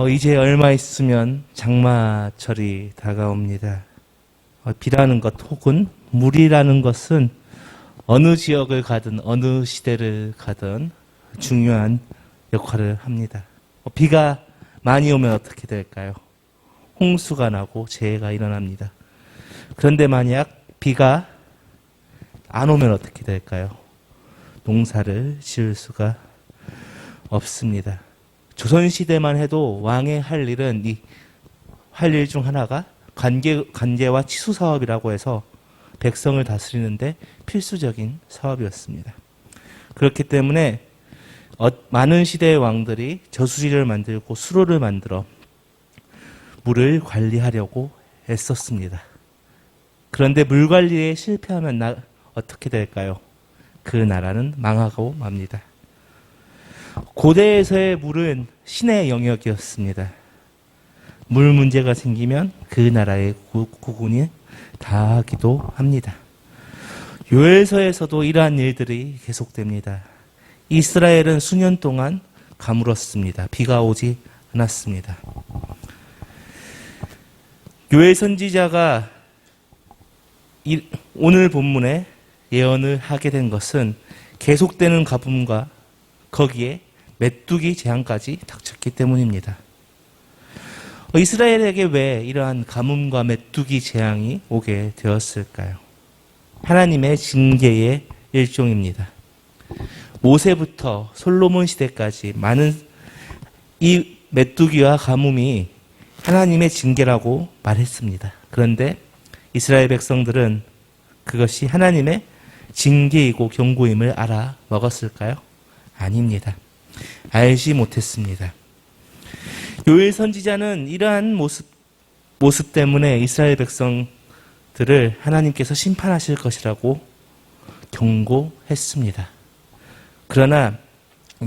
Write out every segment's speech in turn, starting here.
이제 얼마 있으면 장마철이 다가옵니다. 비라는 것 혹은 물이라는 것은 어느 지역을 가든 어느 시대를 가든 중요한 역할을 합니다. 비가 많이 오면 어떻게 될까요? 홍수가 나고 재해가 일어납니다. 그런데 만약 비가 안 오면 어떻게 될까요? 농사를 지을 수가 없습니다. 조선시대만 해도 왕의 할 일은 할 일 중 하나가 관제와 치수 사업이라고 해서 백성을 다스리는데 필수적인 사업이었습니다. 그렇기 때문에 많은 시대의 왕들이 저수지를 만들고 수로를 만들어 물을 관리하려고 애썼습니다. 그런데 물 관리에 실패하면 어떻게 될까요? 그 나라는 망하고 맙니다. 고대에서의 물은 신의 영역이었습니다. 물 문제가 생기면 그 나라의 국군이 다하기도 합니다. 요엘서에서도 이러한 일들이 계속됩니다. 이스라엘은 수년 동안 가물었습니다. 비가 오지 않았습니다. 요엘 선지자가 오늘 본문에 예언을 하게 된 것은 계속되는 가뭄과 거기에 메뚜기 재앙까지 닥쳤기 때문입니다. 이스라엘에게 왜 이러한 가뭄과 메뚜기 재앙이 오게 되었을까요? 하나님의 징계의 일종입니다. 모세부터 솔로몬 시대까지 많은 이 메뚜기와 가뭄이 하나님의 징계라고 말했습니다. 그런데 이스라엘 백성들은 그것이 하나님의 징계이고 경고임을 알아 먹었을까요? 아닙니다. 알지 못했습니다. 요엘 선지자는 이러한 모습 때문에 이스라엘 백성들을 하나님께서 심판하실 것이라고 경고했습니다. 그러나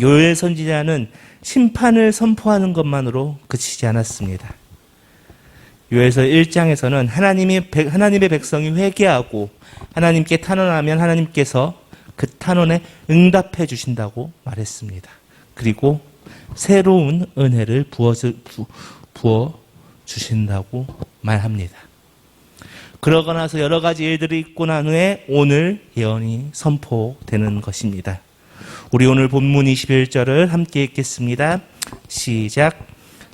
요엘 선지자는 심판을 선포하는 것만으로 그치지 않았습니다. 요엘서 1장에서는 하나님의 백성이 회개하고 하나님께 탄원하면 하나님께서 그 탄원에 응답해 주신다고 말했습니다. 그리고 새로운 은혜를 부어 주신다고 말합니다. 그러고 나서 여러 가지 일들이 있고 난 후에 오늘 예언이 선포되는 것입니다. 우리 오늘 본문 21절을 함께 읽겠습니다. 시작.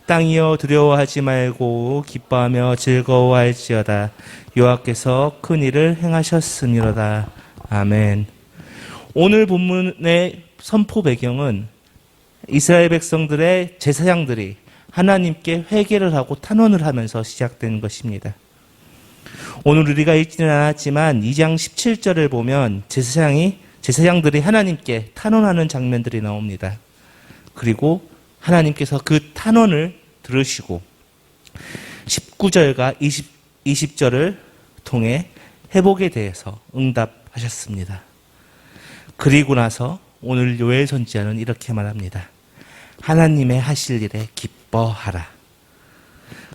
땅이여 두려워하지 말고 기뻐하며 즐거워할지어다. 여호와께서 큰 일을 행하셨음이로다. 아멘. 오늘 본문의 선포 배경은 이스라엘 백성들의 제사장들이 하나님께 회개를 하고 탄원을 하면서 시작된 것입니다. 오늘 우리가 읽지는 않았지만 2장 17절을 보면 제사장들이 하나님께 탄원하는 장면들이 나옵니다. 그리고 하나님께서 그 탄원을 들으시고 19절과 20절을 통해 회복에 대해서 응답하셨습니다. 그리고 나서 오늘 요엘 선지자는 이렇게 말합니다. 하나님의 하실 일에 기뻐하라.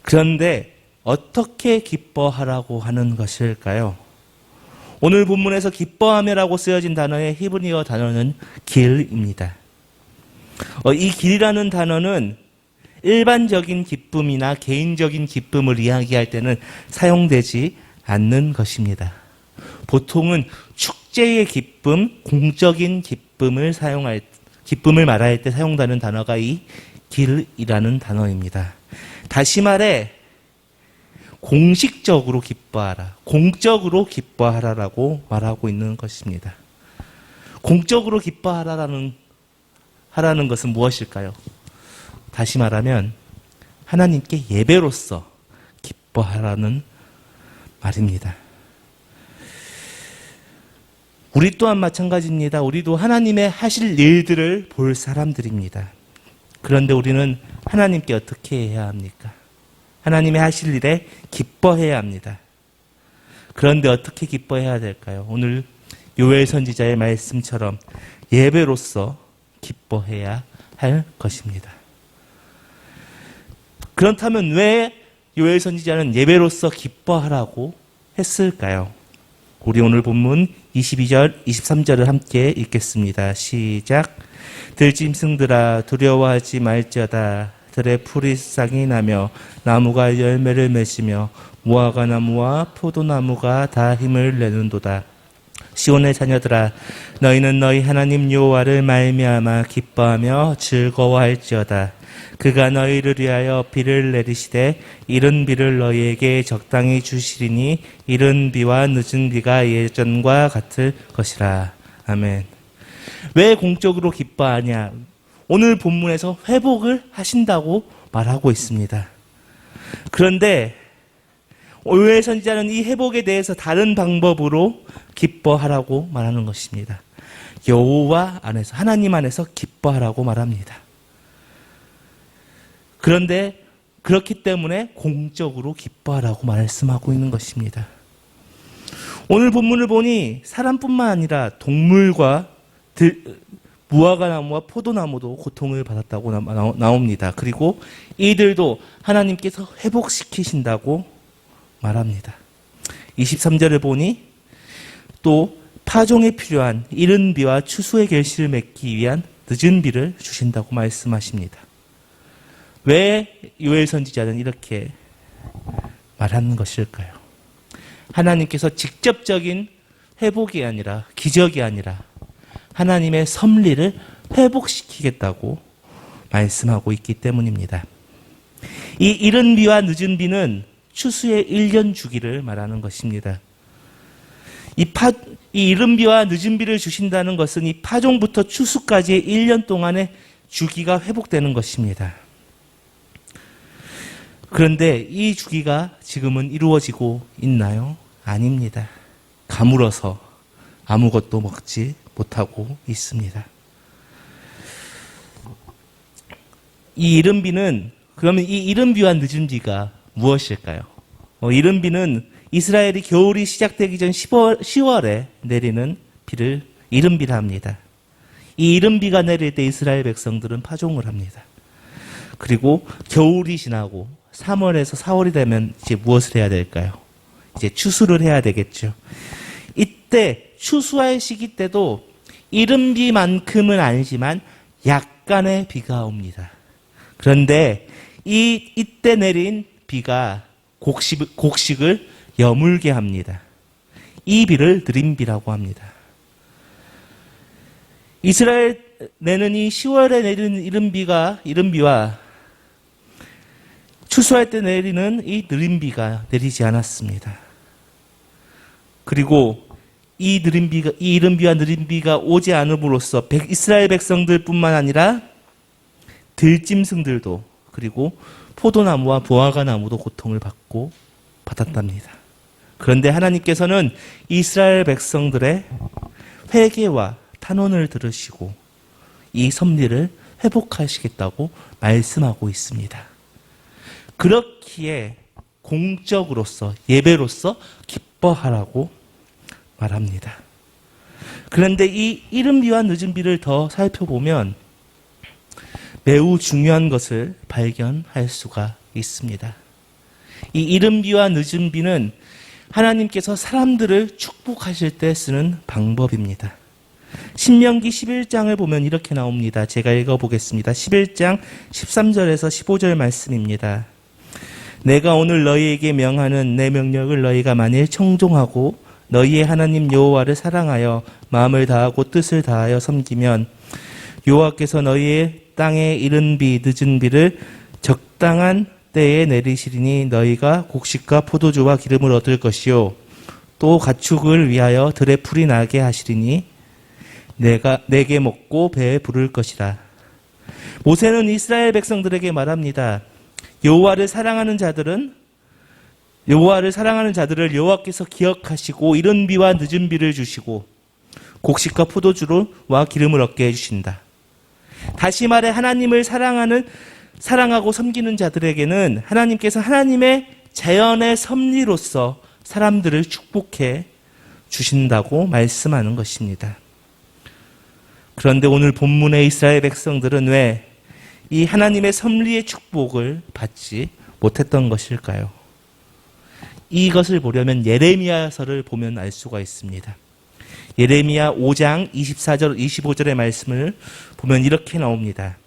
그런데 어떻게 기뻐하라고 하는 것일까요? 오늘 본문에서 기뻐하며라고 쓰여진 단어의 히브리어 단어는 길입니다. 이 길이라는 단어는 일반적인 기쁨이나 개인적인 기쁨을 이야기할 때는 사용되지 않는 것입니다. 보통은 축제의 기쁨, 공적인 기쁨을 말할 때 사용되는 단어가 이 길이라는 단어입니다. 다시 말해 공식적으로 기뻐하라, 공적으로 기뻐하라라고 말하고 있는 것입니다. 공적으로 기뻐하라라는 것은 무엇일까요? 다시 말하면 하나님께 예배로서 기뻐하라는 말입니다. 우리 또한 마찬가지입니다. 우리도 하나님의 하실 일들을 볼 사람들입니다. 그런데 우리는 하나님께 어떻게 해야 합니까? 하나님의 하실 일에 기뻐해야 합니다. 그런데 어떻게 기뻐해야 될까요? 오늘 요엘 선지자의 말씀처럼 예배로서 기뻐해야 할 것입니다. 그렇다면 왜 요엘 선지자는 예배로서 기뻐하라고 했을까요? 우리 오늘 본문 22절, 23절을 함께 읽겠습니다. 시작. 들짐승들아 두려워하지 말지어다. 들에 풀이 싹이 나며 나무가 열매를 맺으며 무화과 나무와 포도나무가 다 힘을 내는도다. 시온의 자녀들아, 너희는 너희 하나님 여호와를 말미암아 기뻐하며 즐거워할지어다. 그가 너희를 위하여 비를 내리시되 이른 비를 너희에게 적당히 주시리니 이른 비와 늦은 비가 예전과 같을 것이라. 아멘. 왜 공적으로 기뻐하냐? 오늘 본문에서 회복을 하신다고 말하고 있습니다. 그런데 요엘 선지자는 이 회복에 대해서 다른 방법으로 기뻐하라고 말하는 것입니다. 여호와 안에서, 하나님 안에서 기뻐하라고 말합니다. 그런데 그렇기 때문에 공적으로 기뻐하라고 말씀하고 있는 것입니다. 오늘 본문을 보니 사람뿐만 아니라 동물과 무화과 나무와 포도나무도 고통을 받았다고 나옵니다. 그리고 이들도 하나님께서 회복시키신다고 말합니다. 23절을 보니 또 파종에 필요한 이른 비와 추수의 결실을 맺기 위한 늦은 비를 주신다고 말씀하십니다. 왜 요엘 선지자는 이렇게 말하는 것일까요? 하나님께서 직접적인 회복이 아니라, 기적이 아니라 하나님의 섭리를 회복시키겠다고 말씀하고 있기 때문입니다. 이 이른 비와 늦은 비는 추수의 1년 주기를 말하는 것입니다. 이 이른 비와 늦은 비를 주신다는 것은 이 파종부터 추수까지의 1년 동안의 주기가 회복되는 것입니다. 그런데 이 주기가 지금은 이루어지고 있나요? 아닙니다. 가물어서 아무것도 먹지 못하고 있습니다. 이 이른 비는, 그러면 이 이른 비와 늦은 비가 무엇일까요? 이른 비는 이스라엘이 겨울이 시작되기 전 10월에 내리는 비를 이른 비라 합니다. 이 이른 비가 내릴 때 이스라엘 백성들은 파종을 합니다. 그리고 겨울이 지나고 3월에서 4월이 되면 이제 무엇을 해야 될까요? 이제 추수를 해야 되겠죠. 이때 추수할 시기 때도 이른 비만큼은 아니지만 약간의 비가 옵니다. 그런데 이때 내린 비가 곡식을 여물게 합니다. 이 비를 느린 비라고 합니다. 이스라엘에는 이 10월에 내리는 이른 비와 추수할 때 내리는 이 느린 비가 내리지 않았습니다. 그리고 이 이른 비와 느린 비가 오지 않음으로써 이스라엘 백성들뿐만 아니라 들짐승들도, 그리고 포도나무와 무화과 나무도 고통을 받았답니다. 그런데 하나님께서는 이스라엘 백성들의 회개와 탄원을 들으시고 이 섭리를 회복하시겠다고 말씀하고 있습니다. 그렇기에 공적으로서, 예배로서 기뻐하라고 말합니다. 그런데 이 이른 비와 늦은 비를 더 살펴보면 매우 중요한 것을 발견할 수가 있습니다. 이 이른 비와 늦은 비는 하나님께서 사람들을 축복하실 때 쓰는 방법입니다. 신명기 11장을 보면 이렇게 나옵니다. 제가 읽어보겠습니다. 11장 13절에서 15절 말씀입니다. 내가 오늘 너희에게 명하는 내 명령을 너희가 만일 청종하고 너희의 하나님 여호와를 사랑하여 마음을 다하고 뜻을 다하여 섬기면 여호와께서 너희의 땅에 이른 비 늦은 비를 적당한 때에 내리시리니 너희가 곡식과 포도주와 기름을 얻을 것이요 또 가축을 위하여 들에 풀이 나게 하시리니 내게 먹고 배에 부를 것이라. 모세는 이스라엘 백성들에게 말합니다. 여호와를 사랑하는 자들을 여호와께서 기억하시고 이른 비와 늦은 비를 주시고 곡식과 포도주와 기름을 얻게 해주신다. 다시 말해 하나님을 사랑하고 섬기는 자들에게는 하나님께서 하나님의 자연의 섭리로서 사람들을 축복해 주신다고 말씀하는 것입니다. 그런데 오늘 본문의 이스라엘 백성들은 왜 이 하나님의 섭리의 축복을 받지 못했던 것일까요? 이것을 보려면 예레미야서를 보면 알 수가 있습니다. 예레미야 5장 24절, 25절의 말씀을 보면 이렇게 나옵니다.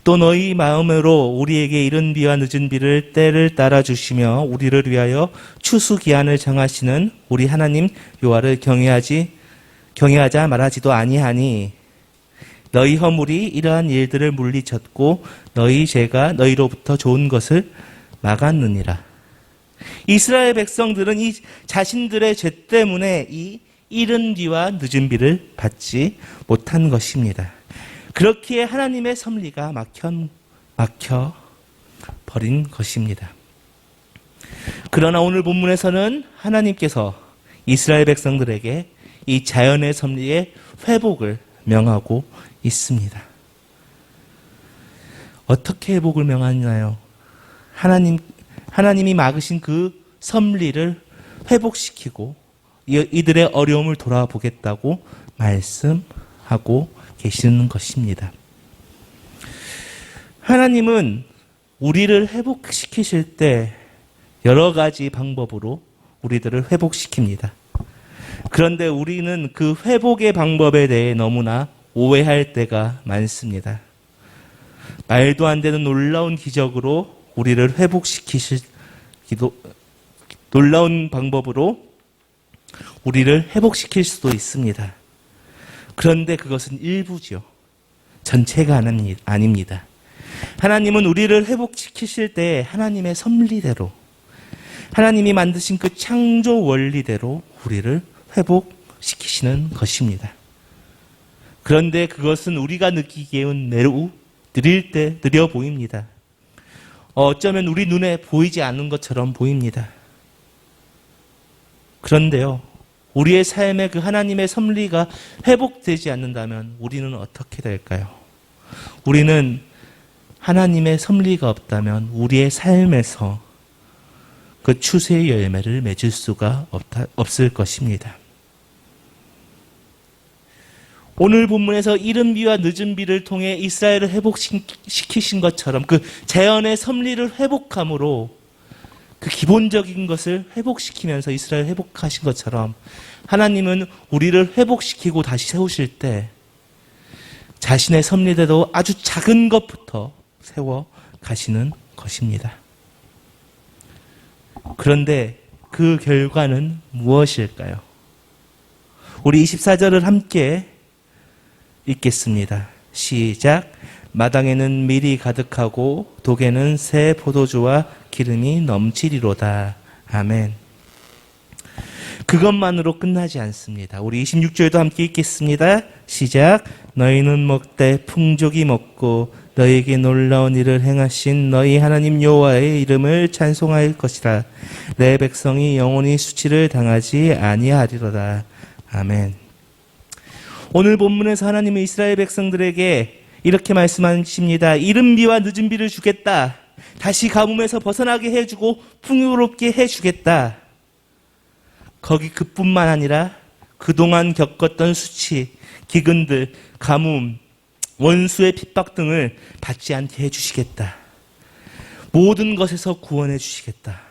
또 너희 마음으로 우리에게 이른 비와 늦은 비를 때를 따라 주시며 우리를 위하여 추수 기한을 정하시는 우리 하나님 여호와를 경외하자 말하지도 아니하니 너희 허물이 이러한 일들을 물리쳤고 너희 죄가 너희로부터 좋은 것을 막았느니라. 이스라엘 백성들은 이 자신들의 죄 때문에 이 이른 비와 늦은 비를 받지 못한 것입니다. 그렇기에 하나님의 섭리가 막혀 버린 것입니다. 그러나 오늘 본문에서는 하나님께서 이스라엘 백성들에게 이 자연의 섭리의 회복을 명하고 있습니다. 어떻게 회복을 명하나요? 하나님이 막으신 그 섭리를 회복시키고 이들의 어려움을 돌아보겠다고 말씀하고 계시는 것입니다. 하나님은 우리를 회복시키실 때 여러 가지 방법으로 우리들을 회복시킵니다. 그런데 우리는 그 회복의 방법에 대해 너무나 오해할 때가 많습니다. 말도 안 되는 놀라운 기적으로 우리를 놀라운 방법으로 우리를 회복시킬 수도 있습니다. 그런데 그것은 일부죠. 전체가 아닙니다. 하나님은 우리를 회복시키실 때 하나님의 섭리대로, 하나님이 만드신 그 창조 원리대로 우리를 회복시키시는 것입니다. 그런데 그것은 우리가 느끼기에는 매우 느려 보입니다. 어쩌면 우리 눈에 보이지 않는 것처럼 보입니다. 그런데요, 우리의 삶에 그 하나님의 섭리가 회복되지 않는다면 우리는 어떻게 될까요? 우리는 하나님의 섭리가 없다면 우리의 삶에서 그 추수의 열매를 맺을 수가 없을 것입니다. 오늘 본문에서 이른 비와 늦은 비를 통해 이스라엘을 회복시키신 것처럼 그 자연의 섭리를 회복함으로 그 기본적인 것을 회복시키면서 이스라엘을 회복하신 것처럼 하나님은 우리를 회복시키고 다시 세우실 때 자신의 섭리대로 아주 작은 것부터 세워 가시는 것입니다. 그런데 그 결과는 무엇일까요? 우리 24절을 함께 읽겠습니다. 시작. 마당에는 밀이 가득하고 독에는 새 포도주와 기름이 넘치리로다. 아멘. 그것만으로 끝나지 않습니다. 우리 26절도 함께 읽겠습니다. 시작. 너희는 먹되 풍족이 먹고 너희에게 놀라운 일을 행하신 너희 하나님 여호와의 이름을 찬송할 것이라. 내 백성이 영원히 수치를 당하지 아니하리로다. 아멘. 오늘 본문에서 하나님은 이스라엘 백성들에게 이렇게 말씀하십니다. 이른 비와 늦은 비를 주겠다. 다시 가뭄에서 벗어나게 해주고 풍요롭게 해주겠다. 거기 그뿐만 아니라 그동안 겪었던 수치, 기근들, 가뭄, 원수의 핍박 등을 받지 않게 해주시겠다. 모든 것에서 구원해 주시겠다.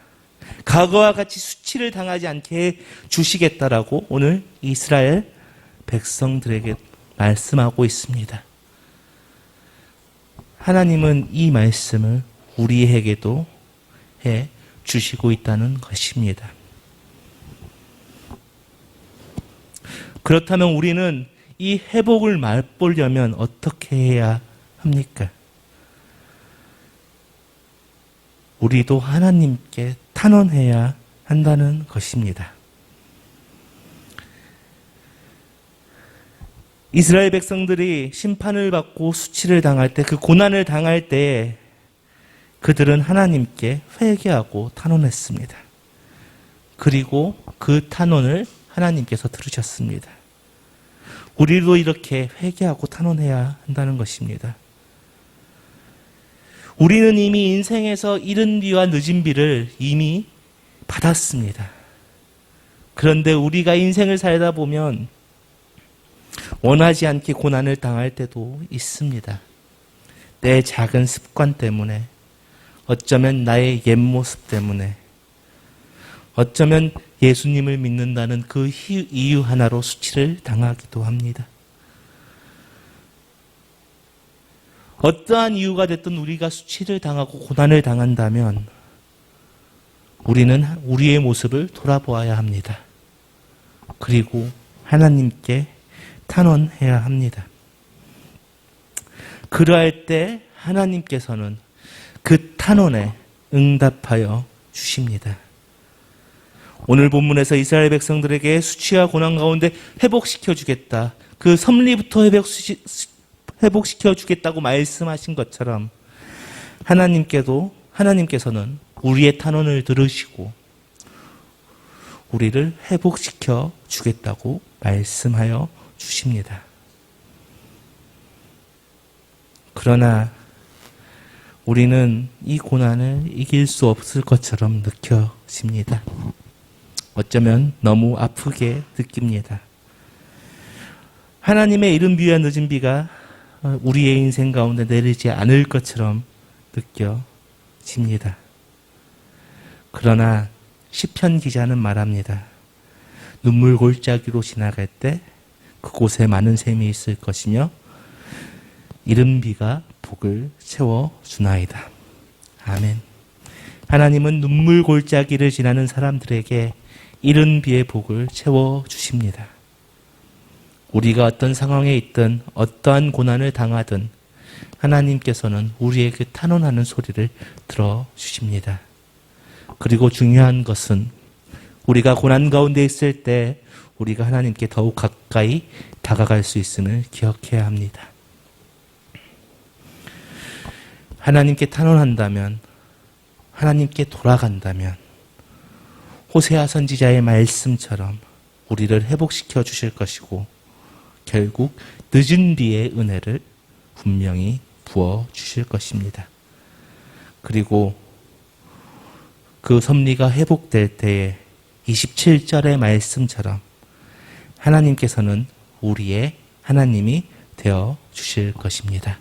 과거와 같이 수치를 당하지 않게 해주시겠다라고 오늘 이스라엘 백성들에게 말씀하고 있습니다. 하나님은 이 말씀을 우리에게도 해 주시고 있다는 것입니다. 그렇다면 우리는 이 회복을 맛보려면 어떻게 해야 합니까? 우리도 하나님께 탄원해야 한다는 것입니다. 이스라엘 백성들이 심판을 받고 수치를 당할 때, 그 고난을 당할 때 그들은 하나님께 회개하고 탄원했습니다. 그리고 그 탄원을 하나님께서 들으셨습니다. 우리도 이렇게 회개하고 탄원해야 한다는 것입니다. 우리는 이미 인생에서 이른 비와 늦은 비를 이미 받았습니다. 그런데 우리가 인생을 살다 보면 원하지 않게 고난을 당할 때도 있습니다. 내 작은 습관 때문에, 어쩌면 나의 옛 모습 때문에, 어쩌면 예수님을 믿는다는 그 이유 하나로 수치를 당하기도 합니다. 어떠한 이유가 됐든 우리가 수치를 당하고 고난을 당한다면 우리는 우리의 모습을 돌아보아야 합니다. 그리고 하나님께 탄원해야 합니다. 그러할 때 하나님께서는 그 탄원에 응답하여 주십니다. 오늘 본문에서 이스라엘 백성들에게 수치와 고난 가운데 회복시켜 주겠다. 그 섭리부터 회복시켜 주겠다고 말씀하신 것처럼 하나님께서는 우리의 탄원을 들으시고 우리를 회복시켜 주겠다고 말씀하여 주십니다. 그러나 우리는 이 고난을 이길 수 없을 것처럼 느껴집니다. 어쩌면 너무 아프게 느낍니다. 하나님의 이른 비와 늦은 비가 우리의 인생 가운데 내리지 않을 것처럼 느껴집니다. 그러나 시편 기자는 말합니다. 눈물 골짜기로 지나갈 때 그곳에 많은 샘이 있을 것이며 이른 비가 복을 채워주나이다. 아멘. 하나님은 눈물 골짜기를 지나는 사람들에게 이른 비의 복을 채워주십니다. 우리가 어떤 상황에 있든 어떠한 고난을 당하든 하나님께서는 우리에게 탄원하는 소리를 들어주십니다. 그리고 중요한 것은 우리가 고난 가운데 있을 때 우리가 하나님께 더욱 가까이 다가갈 수 있음을 기억해야 합니다. 하나님께 탄원한다면, 하나님께 돌아간다면 호세아 선지자의 말씀처럼 우리를 회복시켜 주실 것이고 결국 늦은 비의 은혜를 분명히 부어 주실 것입니다. 그리고 그 섭리가 회복될 때에 27절의 말씀처럼 하나님께서는 우리의 하나님이 되어 주실 것입니다.